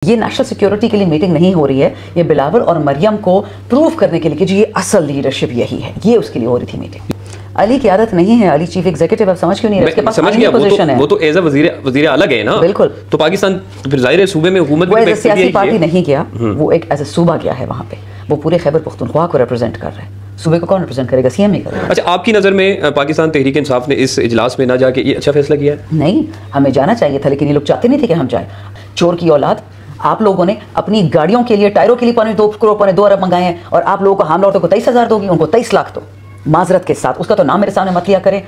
ये national security के लिए मीटिंग नहीं हो रही है, ये बिलावल और मरियम को प्रूव करने के लिए कि ये असल लीडरशिप यही है, ये उसके लिए हो रही थी मीटिंग। अली की आदत नहीं है, अली चीफ एग्जीक्यूटिव, अब समझ क्यों नहीं रहे? उसके पास पोजीशन है, वो तो एज अ वजीर अलग है ना। बिल्कुल, तो पाकिस्तान फिर जाहिर है सूबे में हुकूमत में सियासी पार्टी नहीं किया, वो एक एज अ सूबा गया है वहां पे, वो पूरे खैबर पख्तूनख्वा को रिप्रेजेंट कर रहे हैं। सूबे को कौन रिप्रेजेंट करेगा? सीएम ही करेगा। अच्छा, आपकी नज़र में पाकिस्तान तहरीक इंसाफ ने इस इजलास में ना जाके ये अच्छा फैसला किया है? नहीं, हमें जाना चाहिए था, लेकिन ये लोग चाहते नहीं थे कि हम जाए। चोर की औलाद, आप लोगों ने अपनी गाड़ियों के लिए, टायरों के लिए 2 करोड़ 2 अरब मंगाए हैं, और आप लोगों को हामला औरतों को 23,000 दोगी, उनको 23 लाख दो माजरत के साथ। उसका तो नाम मेरे सामने मत लिया करें।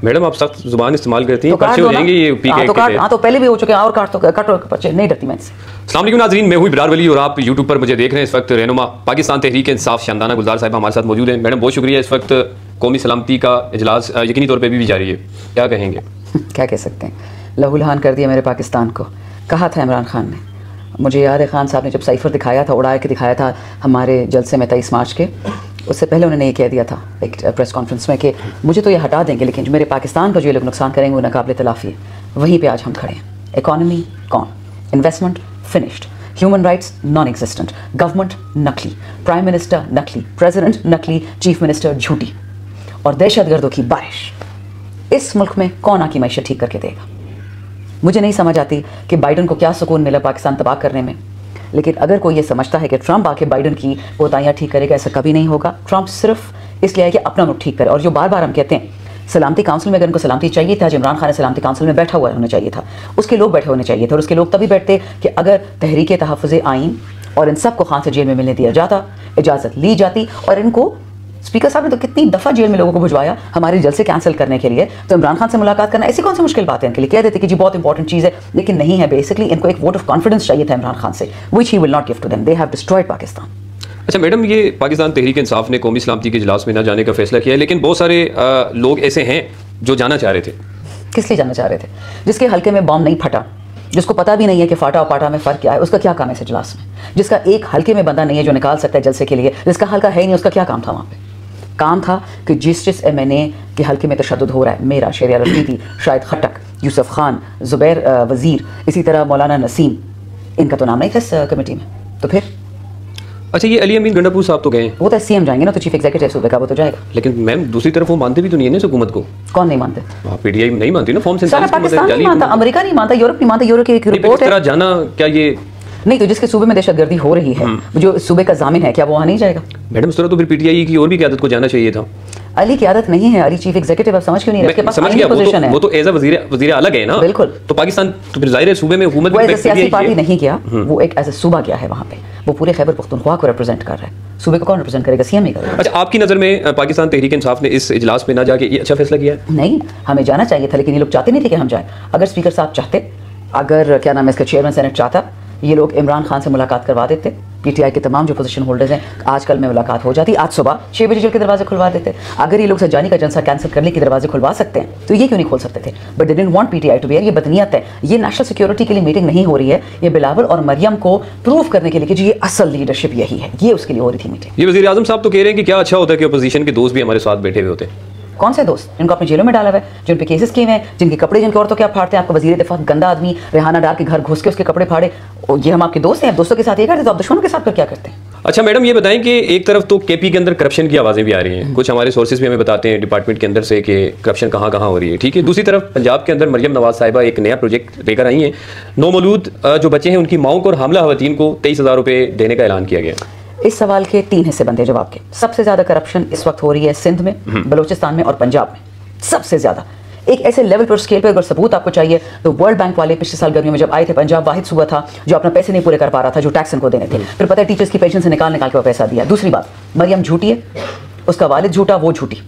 मैडम, आप सख्त जुबान इस्तेमाल करती हैं, पर्चे हो जाएंगे ये पीके के। हाँ, तो पहले भी हो चुके हैं, और काट पर्चे, नहीं डरती मैं इससे। अस्सलाम वालेकुम नाज़रीन, मैं हूँ इब्रार वली और आप यूट्यूब पर मुझे देख रहे हैं। इस वक्त रहनुमा पाकिस्तान तहरीक इंसाफ शानदाना गुलजार साहिबा हमारे साथ मौजूद हैं। मैडम, बहुत शुक्रिया। इस वक्त कौमी सलामती का इजलास यकीनी तौर पर भी जारी है, क्या कहेंगे? क्या कह सकते हैं, लहूलुहान कर दिया मेरे पाकिस्तान को। कहा था इमरान खान ने, मुझे याद है खान साहब ने जब साइफर दिखाया था, उड़ा के दिखाया था हमारे जलसे में 23 मार्च के, उससे पहले उन्होंने ये कह दिया था एक प्रेस कॉन्फ्रेंस में कि मुझे तो ये हटा देंगे, लेकिन जो मेरे पाकिस्तान का जो ये लोग नुकसान करेंगे वो नाकाबिले तलाफ़ी है। वहीं पे आज हम खड़े हैं। इकॉनमी कौन, investment finished, human rights non existent, government नकली, प्राइम मिनिस्टर नकली, प्रेसिडेंट नकली, चीफ मिनिस्टर झूठी, और दहशतगर्दों की बारिश। इस मुल्क में कौन आकी मैशत ठीक करके देगा? मुझे नहीं समझ आती कि बाइडन को क्या सुकून मिला पाकिस्तान तबाह करने में, लेकिन अगर कोई ये समझता है कि ट्रंप आके बाइडन की कोताहियाँ ठीक करेगा, ऐसा कभी नहीं होगा। ट्रंप सिर्फ इसलिए है कि अपना मुल्क ठीक करे। और जो बार बार हम कहते हैं सलामती काउंसिल में, अगर उनको सलामती चाहिए था, इमरान खान ने सलामती काउंसिल में बैठा हुआ होना चाहिए था, उसके लोग बैठे होने चाहिए थे, और उसके लोग तभी बैठते कि अगर तहरीक तहफ़्फ़ुज़ आइन और इन सब को खान से जेल में मिलने दिया जाता, इजाज़त ली जाती। और इनको स्पीकर साहब ने तो कितनी दफ़ा जेल में लोगों को भिजवाया हमारे जलसे कैंसिल करने के लिए। तो इमरान खान से मुलाकात करना ऐसी कौन सी मुश्किल बात है इनके लिए? कह देते कि जी बहुत इंपॉर्टेंट चीज़ है, लेकिन नहीं है। बेसिकली इनको एक वोट ऑफ कॉन्फिडेंस चाहिए था इमरान खान से, which he will not give to them. They have destroyed Pakistan. अच्छा मैडम, ये पाकिस्तान तहरीक इंसाफ ने कौमी सलामती के इजलास में ना जाने का फैसला किया है, लेकिन बहुत सारे लोग ऐसे हैं जो जाना चाह रहे थे। किस लिए जाना चाह रहे थे? जिसके हल्के में बॉम्ब नहीं फटा, जिसको पता भी नहीं है कि फाटा और पाटा में फ़र्क क्या है, उसका क्या काम है इस इजलास में? जिसका एक हल्के में बंदा नहीं है जो निकाल सकता है जलसे के लिए, जिसका हल्का है ही नहीं, उसका क्या काम था वहाँ पे? काम था कि जिस MNA के हल्के में तशद्दुद हो रहा है, मेरा, शेरिया रशीदी, शाहिद खट्टक, यूसुफ खान, ज़ुबैर वज़ीर, इसी तरह मौलाना नसीम, इनका तो नाम नहीं था इस कमेटी में। तो फिर अच्छा, ये अली अमीन गंडापुर साहब तो गए, वो तो सीएम जाएंगे ना, तो चीफ एग्जीक्यूटिव सूबे का वो तो जाएगा। लेकिन मैम दूसरी तरफ वो मानते भी तो नहीं है ना इस हुकूमत को। कौन नहीं मानते? पीटीआई नहीं मानती ना, फॉर्म सारा पाकिस्तान नहीं मानता, अमेरिका नहीं मानता, यूरोप नहीं मानता। यूरोप की एक रिपोर्ट है जाना, क्या ये नहीं? तो जिसके सूबे में दहशतगर्दी हो रही है, जो सूबे का जामिन है, क्या वो वहाँ नहीं जाएगा? मैडम, इस तरह तो फिर पीटीआई की और भी क़यादत को जाना चाहिए था। अली की आदत नहीं है, अली चीफ एग्जीक्यूटिव, अब समझ क्यों नहीं रहे? उसके पास पोजीशन है, वो तो एज अ वजीर अलग है ना। बिल्कुल, तो पाकिस्तान तो फिर जाहिर है सूबे में हुकूमत में सियासी पार्टी नहीं किया, वो एक एज अ सूबा गया है वहाँ पे, वो पूरे खैबर पख्तूनख्वा को रिप्रेजेंट कर रहा है। सूबे को कौन रिप्रेजेंट करेगा? सीएम ही करेगा। अच्छा, आपकी नज़र में पाकिस्तान तहरीक इंसाफ ने इस इजलास में ना जाके ये अच्छा फैसला किया है? नहीं, हमें जाना चाहिए था, लेकिन ये लोग चाहते नहीं थे कि हम जाए। अगर स्पीकर साहब चाहते, अगर क्या नाम है इसका चेयरमैन सेनेट चाहता, ये लोग इमरान खान से मुलाकात करवा देते। पीटीआई के तमाम जो पोजीशन होल्डर्स हैं, आज कल में मुलाकात हो जाती, आज सुबह 6 बजे जेल के दरवाजे खुलवा देते। अगर ये लोग सजानी का जलसा कैंसिल करने के दरवाजे खुलवा सकते हैं, तो ये क्यों नहीं खोल सकते थे? But they didn't want PTI to be here. ये बदनीयत है। ये नेशनल सिक्योरिटी के लिए मीटिंग नहीं हो रही है, ये बिलावल और मरियम को प्रूव करने के लिए कि ये असल लीडरशिप यही है, ये उसके लिए हो रही थी मीटिंग। ये वज़ीर आज़म साहब तो कह रहे हैं कि क्या अच्छा होता है कि अपोजिशन के दोस्त भी हमारे साथ बैठे हुए होते। कौन से दोस्त? जिनको अपने जेलों में डाला हुआ है, जिन पे केसेस किए हुए हैं, जिनके कपड़े जिनके औरतों के आप फाड़ते हैं। आपका वजीर दिफा गंदा आदमी रेहाना डार के घर घुस के उसके कपड़े फाड़े, ये हम आपके दोस्त हैं? दोस्तों के साथ ये करते तो आप दुश्मनों के साथ क्या करते हैं? अच्छा मैडम, ये बताएं कि एक तरफ तो केपी के अंदर करप्शन की आवाज़ें भी आ रही हैं, कुछ हमारे सोर्सेज भी हमें बताते हैं डिपार्टमेंट के अंदर से कि करप्शन कहाँ कहाँ हो रही है, ठीक है। दूसरी तरफ पंजाब के अंदर मरियम नवाज साहिबा एक नया प्रोजेक्ट लेकर आई हैं। नौमौलूद जो बच्चे हैं उनकी माओं को और हामला खवातीन को 23,000 रुपये देने का ऐलान किया गया। इस सवाल के 3 हिस्से बनते हैं जवाब के। सबसे ज़्यादा करप्शन इस वक्त हो रही है सिंध में, बलूचिस्तान में और पंजाब में, सबसे ज़्यादा। एक ऐसे लेवल पर, स्केल पर अगर सबूत आपको चाहिए तो वर्ल्ड बैंक वाले पिछले साल गर्मियों में जब आए थे, पंजाब वाहिद सूबा था जो अपना पैसे नहीं पूरे कर पा रहा था, जो टैक्स इनको देने थे। फिर पता है टीचर्स की पेंशन से निकाल के वो पैसा दिया। दूसरी बात, मरियम झूठी है, उसका वालिद झूठा, वो झूठी।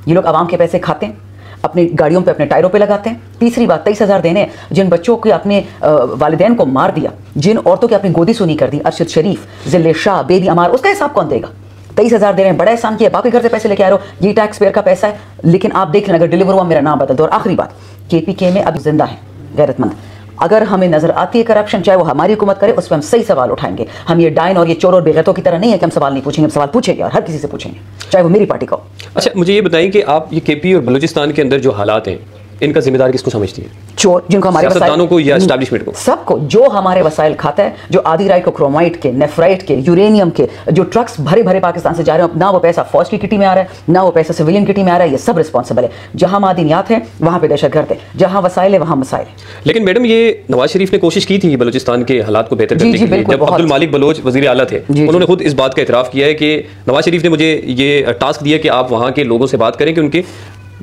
ये लोग आवाम के पैसे खाते हैं, अपनी गाड़ियों पे, अपने टायरों पे लगाते हैं। तीसरी बात, 23,000 देने, जिन बच्चों के अपने वालिदैन को मार दिया, जिन औरतों की अपनी गोदी सुनी कर दी, अरशद शरीफ, जिले शाह, बेबी अमार, उसका हिसाब कौन देगा? 23,000 दे रहे हैं, बड़ा एहसान किया, बाकी घर से पैसे लेके आ रहे हो, ये टैक्स पेयर का पैसा है। लेकिन आप देख लें, अगर डिलीवर हुआ मेरा नाम बदल दो। और आखिरी बात, केपीके में अब जिंदा है गैरतमंद। अगर हमें नजर आती है करप्शन, चाहे वो हमारी हुकूमत करे, उस पर हम सही सवाल उठाएंगे। हम ये डाइन और ये चोर और बेगैरतों की तरह नहीं है कि हम सवाल नहीं पूछेंगे, हम सवाल पूछेंगे और हर किसी से पूछेंगे, चाहे वो मेरी पार्टी का हो। अच्छा, मुझे ये बताएं कि आप ये केपी और बलूचिस्तान के अंदर जो हालात हैं, इनका जिम्मेदार किसको समझती है? चोर, जिनको हमारे सियासतदानों को या एस्टैब्लिशमेंट को? सबको, जो हमारे वसाइल खाता है, जो आधी राय को क्रोमाइट के, नेफ्राइट के, यूरेनियम के, जो ट्रक्स भरे भरे पाकिस्तान से जा रहे हैं, ना वो पैसा फौज की किटी में आ रहा है, ना वो पैसा सिविलियन किटी में आ रहा है, ये सब रिस्पॉन्सिबल है। जहां मादिनियात है वहां पे दहशतगर्द है, जहां वसाइल है वहां मसाइल है। लेकिन मैडम ये नवाज शरीफ ने कोशिश की थी बलूचिस्तान के हालात को बेहतर करने के लिए। जब अब्दुल मालिक बलोच वजीर आला थे, उन्होंने खुद इस बात का इतराफ किया है कि नवाज शरीफ ने मुझे ये टास्क दिया कि आप वहां के लोगों से बात करें कि उनके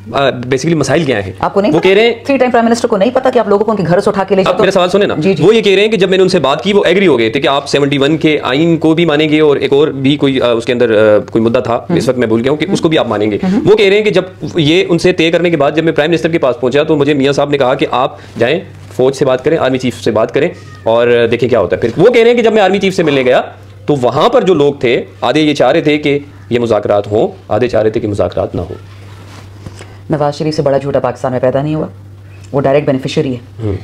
बेसिकली मसाइल क्या है। आपको नहीं, वो कह रहे हैं 3 टाइम प्राइम मिनिस्टर को नहीं पता कि आप लोगों को उनके घर से उठा के ले जाते हो। मेरा सवाल सुने ना। वो ये कह रहे हैं कि जब मैंने उनसे बात की वो एग्री हो गए थे कि आप 71 के आइन को भी मानेंगे और एक और भी कोई उसके अंदर कोई मुद्दा था, इस वक्त मैं भूल गया हूं, कि उसको भी आप मानेंगे। वो कह रहे हैं कि जब ये उनसे तय करने के बाद जब मैं प्राइम मिनिस्टर के पास पहुंचा तो मुझे मियां साहब ने कहा कि आप जाएं फौज से बात करें, आर्मी चीफ से बात करें और देखें क्या होता है। फिर वो कह रहे हैं कि जब मैं आर्मी चीफ से मिलने गया तो वहां पर जो लोग थे, आधे ये चाह रहे थे कि ये मुज़ाकरात हों, आधे चाह रहे थे कि मुज़ाकरात ना हो। नवाज शरीफ से बड़ा झूठा पाकिस्तान में पैदा नहीं हुआ, वो डायरेक्ट बेनिफिशियरी है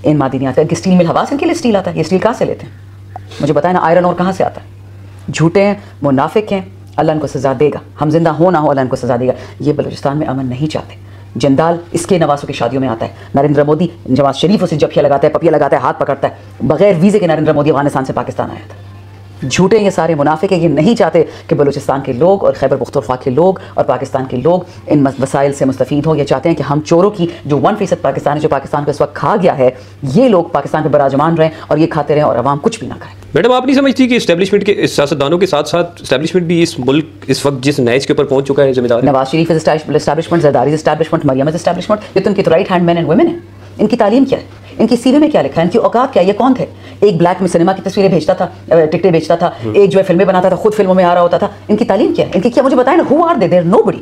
इन मादिनियात का। स्टील मिल हवा से इनके लिए स्टील आता है, ये स्टील कहाँ से लेते हैं मुझे बताया ना, आयरन और कहाँ से आता है। झूठे हैं, मुनाफिक हैं, अल्लाह इनको सजा देगा, हम जिंदा हो ना हो अल्लाह इनको सजा देगा। ये बलूचिस्तान में अमन नहीं चाहते। जंदाल इसके नवासों की शादियों में आता है, नरेंद्र मोदी नवाज शरीफ उसे जफिया लगाता है, पपिया लगाता है, हाथ पकड़ता है। बगैर वीज़े के नरेंद्र मोदी अफगानिस्तान से पाकिस्तान आया था। झूठे ये सारे मुनाफिक है, ये नहीं चाहते कि बलूचिस्तान के लोग और खैबर पुख्तनख्वा के लोग और पाकिस्तान के लोग इन वसाइल से मुस्तफ़ीद हो। ये चाहते हैं कि हम चोरों की जो 1% पाकिस्तान जो पाकिस्तान को इस वक्त खा गया है, ये लोग पाकिस्तान पर बराजमान रहें और ये खाते रहें और अवाम कुछ भी ना करें। मैडम आप नहीं समझती कि इस्टेब्लिशमेंट के सियासतदानों के साथ साथ इस्टेब्लिशमेंट भी इस मुल्क इस वक्त जिस नैज के ऊपर पहुंच चुका है जिम्मेदार? Nawaz Sharif establishment, Zardari establishment, Maryam establishment, ये तो इनकी तो right hand man and women है। इनकी तालीम क्या है, इनकी सीवी में क्या लिखा है, इनकी औकात क्या है, ये कौन थे? एक ब्लैक में सिनेमा की तस्वीरें भेजता था, टिकटें बेचता था, एक जो है फिल्में बनाता था, खुद फिल्मों में आ रहा होता था। इनकी तालीम क्या है, इनकी क्या, मुझे बताएं ना, who are they? There nobody.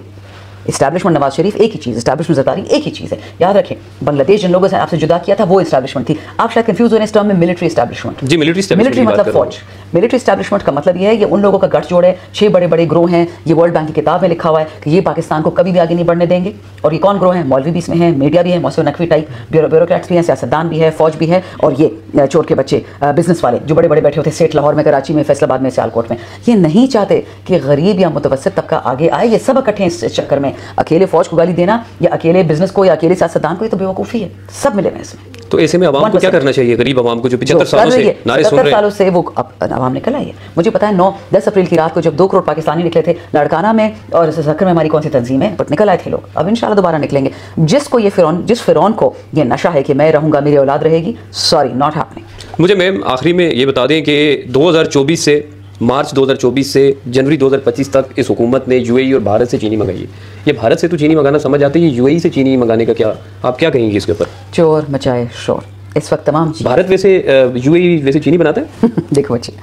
Establishment Nawaz Sharif एक ही चीज़, इस्टेब्लिशमेंट जरदारी एक ही चीज़ है। याद रखें, बांग्लादेश जिन लोगों से आपसे जुदा किया था वो इस्टेब्लिशमेंट थी। आप शायद कंफ्यूज हो रहे हैं इस टर्म में मिलिट्री इस्टेब्लिशमेंट। जी, मिलिट्री मतलब फौज। मिलिट्री इस्टेब्लिशमेंट का मतलब ये है, ये उन लोगों का गठजोड़ है, 6 बड़े बड़े ग्रोह हैं। ये वर्ल्ड बैंक की किताब में लिखा हुआ है कि ये पाकिस्तान को कभी भी आगे नहीं बढ़ने देंगे। और ये कौन ग्रोह है? मौलवी भी इसमें है, मीडिया भी है, मौसम नकवी टाइप ब्यूरोक्रेट्स भी हैं, सियासतदान भी है, फौज भी है, और ये चोर के बच्चे बिजनेस वाले जो बड़े बड़े बैठे होते सेठ लाहौर में, कराची में, फैसलाबाद में, सियालकोट में। ये नहीं चाहते कि गरीब या मुतवस्सित तबका आगे आए। ये सब इकट्ठे हैं इस चक्कर में। अकेले फौज गाली देना या अकेले बिजनेस को या अकेले सियासतदान को, ये तो बेवकूफ़ी है। सब मिले हुए इसमें। तो ऐसे में आवाम को क्या करना चाहिए? गरीब आवाम को जो 75 सालों से नारे सुन रहे हैं, सालों से वो आवाम निकल आई है। मुझे पता है 9-10 अप्रैल की रात को जब 2 करोड़ पाकिस्तानी निकले थे लाड़काना में और सक्कर में, हमारी कौन सी तंजीम है, बट निकल आए थे लोग। अब इंशाल्लाह दोबारा निकलेंगे। जिसको ये जिस फिरौन को ये नशा है कि मैं रहूंगा, मेरी औलाद रहेगी, सॉरी, नॉट हैपनिंग। मुझे मैम आखिरी में ये बता दें कि 2024 से मार्च 2024 से जनवरी 2025 तक इस हुकूमत ने यूएई और भारत से चीनी मंगाई है। ये भारत से तो चीनी मंगाना समझ आती है, यूएई से चीनी मंगाने का क्या, आप क्या कहेंगे इसके ऊपर? चोर मचाए शोर। इस वक्त तमाम भारत वैसे यूएई वैसे चीनी बनाता है? देखो बच्चे,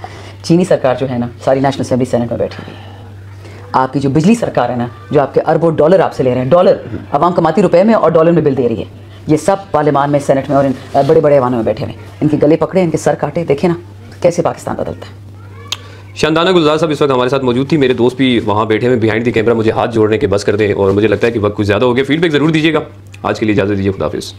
चीनी सरकार जो है ना, सारी नेशनल असेंबली सेनेट में बैठी हुई है। आपकी जो बिजली सरकार है ना, जो आपके अरबों डॉलर आपसे ले रहे हैं, डॉलर आवाम कमाती रुपए में और डॉलर में बिल दे रही है, ये सब पार्लियामान में, सेनेट में और इन बड़े बड़े ऐवानों में बैठे हुए। इनके गले पकड़े, इनके सर काटे, देखे ना कैसे पाकिस्तान बदलता है। शानदाना गुलजार साहब इस वक्त हमारे साथ मौजूद थी। मेरे दोस्त भी वहाँ बैठे हुए बिहाइंड द कैमरा, मुझे हाथ जोड़ने के बस कर दें और मुझे लगता है कि वक्त कुछ ज़्यादा हो गया। फीडबैक ज़रूर दीजिएगा। आज के लिए इजाज़त दीजिए, खुदाफिज़।